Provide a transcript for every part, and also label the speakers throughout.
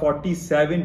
Speaker 1: 47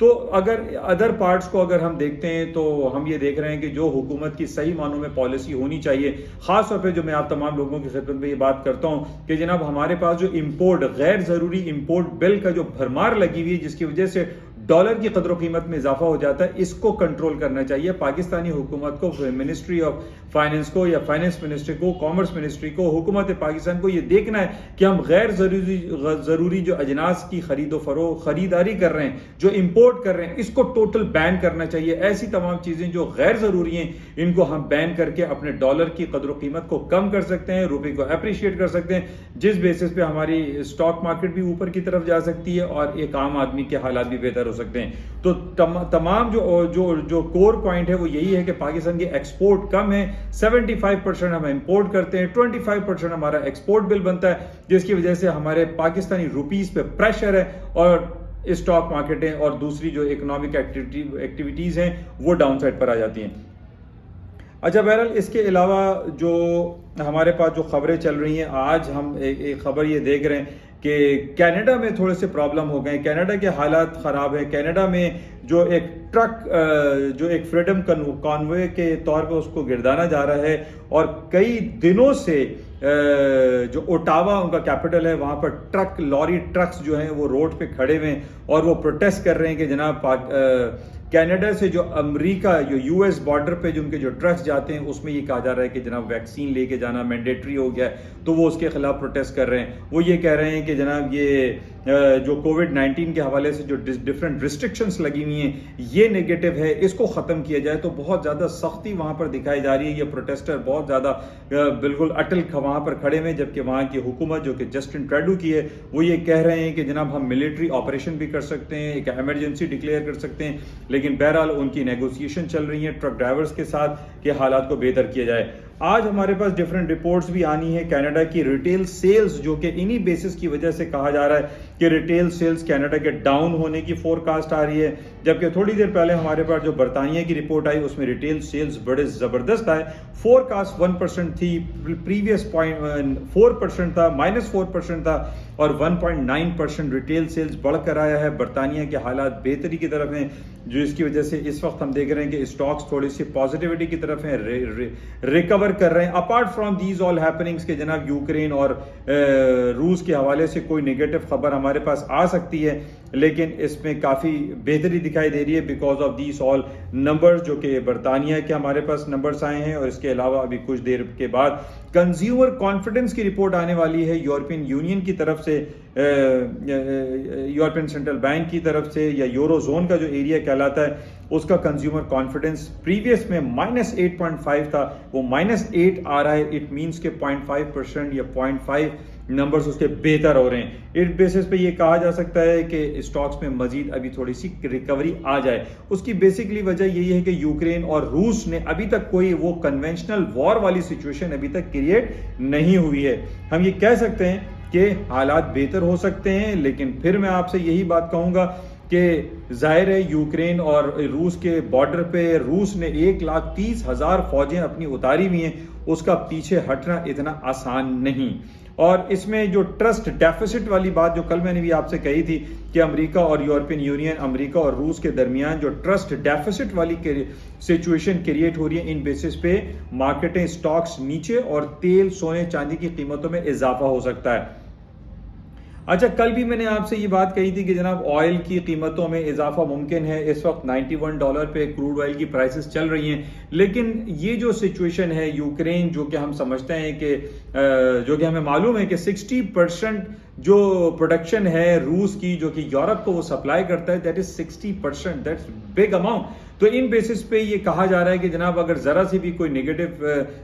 Speaker 1: تو اگر other parts کو اگر ہم دیکھتے ہیں تو ہم یہ دیکھ رہے ہیں کہ جو حکومت کی صحیح معنوں میں پالیسی ہونی چاہیے، خاص طور پہ جو میں آپ تمام لوگوں کی خدمت میں یہ بات کرتا ہوں کہ جناب ہمارے پاس جو امپورٹ، غیر ضروری امپورٹ بل کا جو بھرمار لگی ہوئی ہے جس کی وجہ سے ڈالر کی قدر و قیمت میں اضافہ ہو جاتا ہے، اس کو کنٹرول کرنا چاہیے پاکستانی حکومت کو، منسٹری آف فائننس کو یا فائننس منسٹری کو، کامرس منسٹری کو، حکومت پاکستان کو یہ دیکھنا ہے کہ ہم غیر ضروری جو اجناس کی خرید و فروخت خریداری کر رہے ہیں، جو امپورٹ کر رہے ہیں، اس کو ٹوٹل بین کرنا چاہیے۔ ایسی تمام چیزیں جو غیر ضروری ہیں ان کو ہم بین کر کے اپنے ڈالر کی قدر و قیمت کو کم کر سکتے ہیں، روپے کو اپریشیٹ کر سکتے ہیں، جس بیسس پہ ہماری اسٹاک مارکیٹ بھی اوپر کی طرف جا سکتی ہے اور ایک عام آدمی کے حالات بھی بہتر ہو سکتے ہیں۔ تو تمام جو کور پوائنٹ ہے وہ یہی ہے کہ پاکستان کی ایکسپورٹ کم ہے، 75% ہم امپورٹ کرتے ہیں، 25% ہمارا ایکسپورٹ بل بنتا ہے، جس کی وجہ سے ہمارے پاکستانی روپیز پہ پریشر ہے اور اسٹاک مارکیٹیں اور دوسری جو اکنامک ایکٹیویٹیز ہیں وہ ڈاؤن سائڈ پر آ جاتی ہیں۔ اچھا، بہرحال اس کے علاوہ جو ہمارے پاس جو خبریں چل رہی ہیں، آج ہم ایک خبر یہ دیکھ رہے ہیں کہ کینیڈا میں تھوڑے سے پرابلم ہو گئے ہیں، کینیڈا کے حالات خراب ہیں۔ کینیڈا میں جو ایک ٹرک جو ایک فریڈم کانوے کے طور پہ اس کو گردانا جا رہا ہے اور کئی دنوں سے جو اوٹاوا ان کا کیپٹل ہے وہاں پر لاری ٹرکس جو ہیں وہ روڈ پہ کھڑے ہوئے ہیں اور وہ پروٹیسٹ کر رہے ہیں کہ جناب کینیڈا سے جو امریکہ جو یو ایس بارڈر پہ جو ان کے جو ٹرکس جاتے ہیں اس میں یہ کہا جا رہا ہے کہ جناب ویکسین لے کے جانا مینڈیٹری ہو گیا ہے، تو وہ اس کے خلاف پروٹیسٹ کر رہے ہیں۔ وہ یہ کہہ رہے ہیں کہ جناب یہ جو کووڈ-19 کے حوالے سے جو ڈفرینٹ ریسٹرکشنز لگی ہوئی ہیں یہ نیگیٹو ہے، اس کو ختم کیا جائے۔ تو بہت زیادہ سختی وہاں پر دکھائی جا رہی ہے، یہ پروٹیسٹر بہت زیادہ بالکل اٹل وہاں پر کھڑے ہوئے، جبکہ وہاں کی حکومت جو کہ جسٹن ٹریڈو کی ہے وہ یہ کہہ رہے ہیں کہ جناب ہم ملٹری آپریشن بھی کر سکتے ہیں، ایک ایمرجنسی ڈکلیئر کر سکتے ہیں، لیکن بہرحال ان کی نیگوسیشن چل رہی ہیں ٹرک ڈرائیورز کے ساتھ کہ حالات کو بہتر کیا جائے۔ آج ہمارے پاس ڈیفرنٹ رپورٹس بھی آنی ہے کینیڈا کی ریٹیل سیلز، جو کہ انہی بیسس کی وجہ سے کہا جا رہا ہے کہ ریٹیل سیلز کینیڈا کے ڈاؤن ہونے کی فور کاسٹ آ رہی ہے، جبکہ تھوڑی دیر پہلے ہمارے پاس جو برطانیہ کی رپورٹ آئی اس میں ریٹیل سیلز بڑے زبردست آئے، فور کاسٹ 1% تھی، پریویس 4% تھا، -4% تھا، اور 1.9% ریٹیل سیلز بڑھ کر آیا ہے۔ برطانیہ کے حالات بہتری کی طرف ہیں، جو اس کی وجہ سے اس وقت ہم دیکھ رہے ہیں کہ اسٹاکس تھوڑی سی پازیٹیوٹی کی طرف ہیں، ریکور کر رہے ہیں۔ Apart from these all happenings کہ جناب یوکرین اور روس کے حوالے سے کوئی نیگیٹو خبر ہمارے پاس آ سکتی ہے، لیکن اس میں کافی بہتری دکھائی دے رہی ہے because of these all numbers, جو کہ برطانیہ کے ہمارے پاس نمبرز آئے ہیں، اور اس کے علاوہ ابھی کچھ دیر کے بعد کنزیومر کانفیڈنس کی رپورٹ آنے والی ہے یورپین یونین کی طرف سے، یورپین سینٹرل بینک کی طرف سے، یا یورو زون کا جو ایریا کہلاتا ہے اس کا کنزیومر کانفیڈنس پریویس میں -8.5 تھا، وہ -8 آ رہا ہے۔ اٹ مینس کہ 0.5% یا 0.5 نمبرز اس کے بہتر ہو رہے ہیں۔ اس بیسس پہ یہ کہا جا سکتا ہے کہ اسٹاکس میں مزید ابھی تھوڑی سی ریکوری آ جائے۔ اس کی بیسکلی وجہ یہی ہے کہ یوکرین اور روس نے ابھی تک کوئی وہ کنونشنل وار والی سچویشن ابھی تک کریٹ نہیں ہوئی ہے۔ ہم یہ کہہ سکتے ہیں کہ حالات بہتر ہو سکتے ہیں، لیکن پھر میں آپ سے یہی بات کہوں گا کہ ظاہر ہے یوکرین اور روس کے بارڈر پہ روس نے 1,30,000 فوجیں اپنی اتاری ہوئی ہیں، اس کا پیچھے ہٹنا اتنا آسان نہیں۔ اور اس میں جو ٹرسٹ ڈیفیسٹ والی بات جو کل میں نے بھی آپ سے کہی تھی کہ امریکہ اور یورپین یونین، امریکہ اور روس کے درمیان جو ٹرسٹ ڈیفیسٹ والی سچویشن کریٹ ہو رہی ہے، ان بیسس پہ مارکیٹیں سٹاکس نیچے اور تیل، سونے، چاندی کی قیمتوں میں اضافہ ہو سکتا ہے۔ اچھا، کل بھی میں نے آپ سے یہ بات کہی تھی کہ جناب آئل کی قیمتوں میں اضافہ ممکن ہے، اس وقت $91 پہ کروڈ آئل کی پرائسز چل رہی ہیں، لیکن یہ جو سچویشن ہے یوکرین، جو کہ ہم سمجھتے ہیں کہ جو کہ ہمیں معلوم ہے کہ 60% جو پروڈکشن ہے روس کی جو کہ یورپ کو وہ سپلائی کرتا ہے، that is 60%، that's big amount. تو ان بیسس پہ یہ کہا جا رہا ہے کہ جناب اگر ذرا سی بھی کوئی نیگیٹو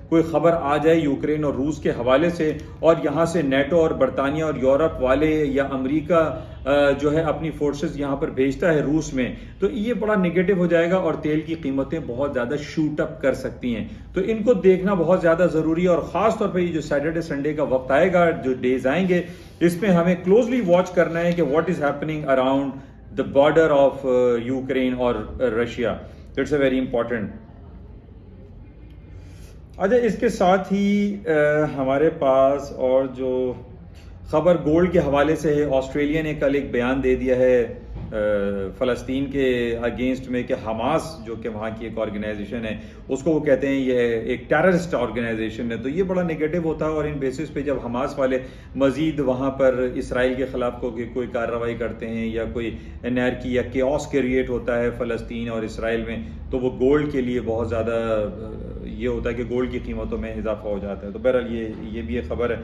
Speaker 1: کوئی خبر آ جائے یوکرین اور روس کے حوالے سے، اور یہاں سے نیٹو اور برطانیہ اور یورپ والے یا امریکہ جو ہے اپنی فورسز یہاں پر بھیجتا ہے روس میں، تو یہ بڑا نیگیٹو ہو جائے گا اور تیل کی قیمتیں بہت زیادہ شوٹ اپ کر سکتی ہیں۔ تو ان کو دیکھنا بہت زیادہ ضروری ہے، اور خاص طور پہ یہ جو سیٹرڈے سنڈے کا وقت آئے گا، جو ڈیز آئیں گے، اس میں ہمیں کلوزلی واچ کرنا ہے کہ what is happening around the border of Ukraine اور Russia. It's a very important. اچھا، اس کے ساتھ ہی ہمارے پاس اور جو خبر گولڈ کے حوالے سے ہے، آسٹریلیا نے کل ایک بیان دے دیا ہے فلسطین کے اگینسٹ میں کہ حماس جو کہ وہاں کی ایک آرگنائزیشن ہے اس کو وہ کہتے ہیں یہ ایک ٹیررسٹ آرگنائزیشن ہے، تو یہ بڑا نگیٹو ہوتا ہے، اور ان بیسس پہ جب حماس والے مزید وہاں پر اسرائیل کے خلاف کوئی کارروائی کرتے ہیں یا کوئی انارکی یا کیوس کریٹ ہوتا ہے فلسطین اور اسرائیل میں، تو وہ گولڈ کے لیے بہت زیادہ یہ ہوتا ہے کہ گولڈ کی قیمتوں میں اضافہ ہو جاتا ہے۔ تو بہرحال یہ بھی ایک خبر ہے،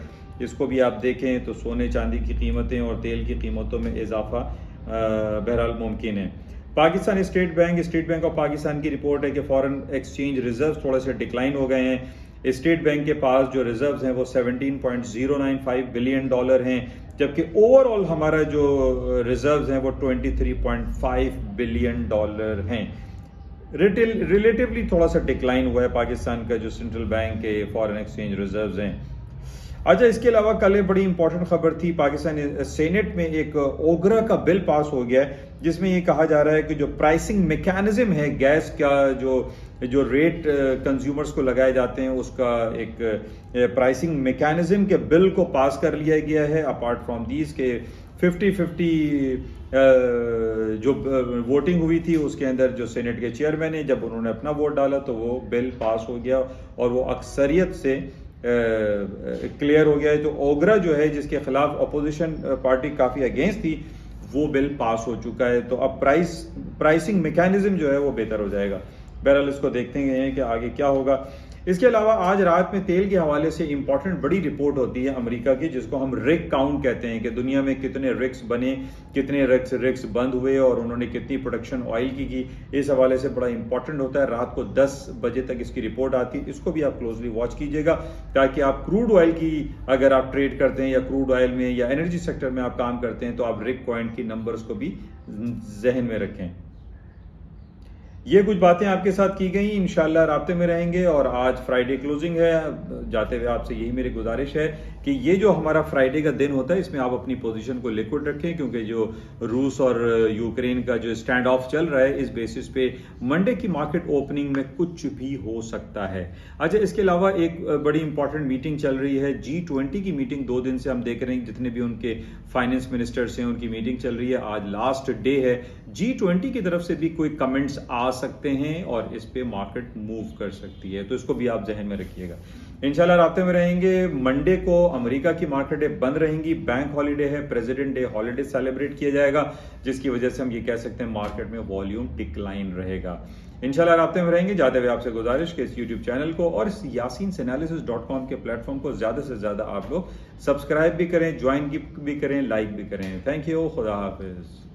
Speaker 1: اس کو بھی آپ دیکھیں تو سونے چاندی کی قیمتیں اور تیل کی قیمتوں میں اضافہ بہرحال ممکن ہے۔ Pakistan state bank of Pakistan کی رپورٹ ہے کہ فارن ایکسچینج ریزروز تھوڑے سے ڈکلائن ہو گئے ہیں۔ اسٹیٹ بینک کے پاس جو ریزروز ہیں وہ $17.095 بلین ہیں، جبکہ اوور آل ہمارا جو ریزروز ہیں وہ $23.5 بلین ہیں۔ ریلیٹیولی تھوڑا سا ڈکلائن ہوا ہے پاکستان کا جو سینٹرل بینک کے فارن ایکسچینج ریزروز ہیں۔ اچھا، اس کے علاوہ کل ایک بڑی امپورٹنٹ خبر تھی، پاکستان سینٹ میں ایک اوگرا کا بل پاس ہو گیا ہے جس میں یہ کہا جا رہا ہے کہ جو پرائسنگ میکینزم ہے گیس کا، جو ریٹ کنزیومرز کو لگائے جاتے ہیں اس کا ایک پرائسنگ میکینزم کے بل کو پاس کر لیا گیا ہے، اپارٹ فرام دیز کے 50-50 جو ووٹنگ ہوئی تھی اس کے اندر جو سینٹ کے چیئرمین ہیں جب انہوں نے اپنا ووٹ ڈالا تو وہ بل پاس ہو گیا اور وہ اکثریت سے کلیئر ہو گیا ہے۔ تو اوگرا جو ہے جس کے خلاف اپوزیشن پارٹی کافی اگینسٹ تھی وہ بل پاس ہو چکا ہے، تو اب پرائسنگ میکینزم جو ہے وہ بہتر ہو جائے گا۔ بہرحال اس کو دیکھتے ہیں کہ آگے کیا ہوگا۔ اس کے علاوہ آج رات میں تیل کے حوالے سے امپورٹنٹ بڑی رپورٹ ہوتی ہے امریکہ کی، جس کو ہم رگ کاؤنٹ کہتے ہیں کہ دنیا میں کتنے رگس بنے، کتنے رگس بند ہوئے اور انہوں نے کتنی پروڈکشن آئل کی، اس حوالے سے بڑا امپورٹنٹ ہوتا ہے۔ رات کو 10 بجے تک اس کی رپورٹ آتی ہے، اس کو بھی آپ کلوزلی واچ کیجئے گا تاکہ آپ کروڈ آئل کی اگر آپ ٹریڈ کرتے ہیں یا کروڈ آئل میں یا انرجی سیکٹر میں آپ کام کرتے ہیں تو آپ رگ پوائنٹ کی نمبرز کو بھی ذہن میں رکھیں۔ یہ کچھ باتیں آپ کے ساتھ کی گئیں، انشاءاللہ رابطے میں رہیں گے، اور آج فرائیڈے کلوزنگ ہے، جاتے ہوئے آپ سے یہی میری گزارش ہے کہ یہ جو ہمارا فرائیڈے کا دن ہوتا ہے اس میں آپ اپنی پوزیشن کو لیکوڈ رکھیں، کیونکہ جو روس اور یوکرین کا جو اسٹینڈ آف چل رہا ہے اس بیسس پہ منڈے کی مارکیٹ اوپننگ میں کچھ بھی ہو سکتا ہے۔ اچھا، اس کے علاوہ ایک بڑی امپورٹنٹ میٹنگ چل رہی ہے G20 کی میٹنگ، 2 دن سے ہم دیکھ رہے ہیں جتنے بھی ان کے فائنینس منسٹرز ہیں ان کی میٹنگ چل رہی ہے، آج لاسٹ ڈے ہے۔ G20 کی طرف سے بھی کوئی کمنٹس آ سکتے ہیں اور اس پہ مارکیٹ موو کر سکتی ہے، تو اس کو بھی آپ ذہن میں رکھیے گا۔ انشاءاللہ رابطے میں رہیں گے۔ منڈے کو امریکہ کی مارکیٹیں بند رہیں گی، بینک ہالیڈے ہے، پریزیڈنٹ ڈے ہالیڈے سیلیبریٹ کیا جائے گا، جس کی وجہ سے ہم یہ کہہ سکتے ہیں مارکیٹ میں والیوم ڈکلائن رہے گا۔ انشاءاللہ رابطے میں رہیں گے۔ جاتے ہوئے آپ سے گزارش کہ اس یوٹیوب چینل کو اور اس yasinanalysis.com کے پلیٹ فارم کو زیادہ سے زیادہ آپ لوگ سبسکرائب بھی کریں، جوائن بھی کریں، لائک بھی کریں۔ تھینک یو، خدا حافظ۔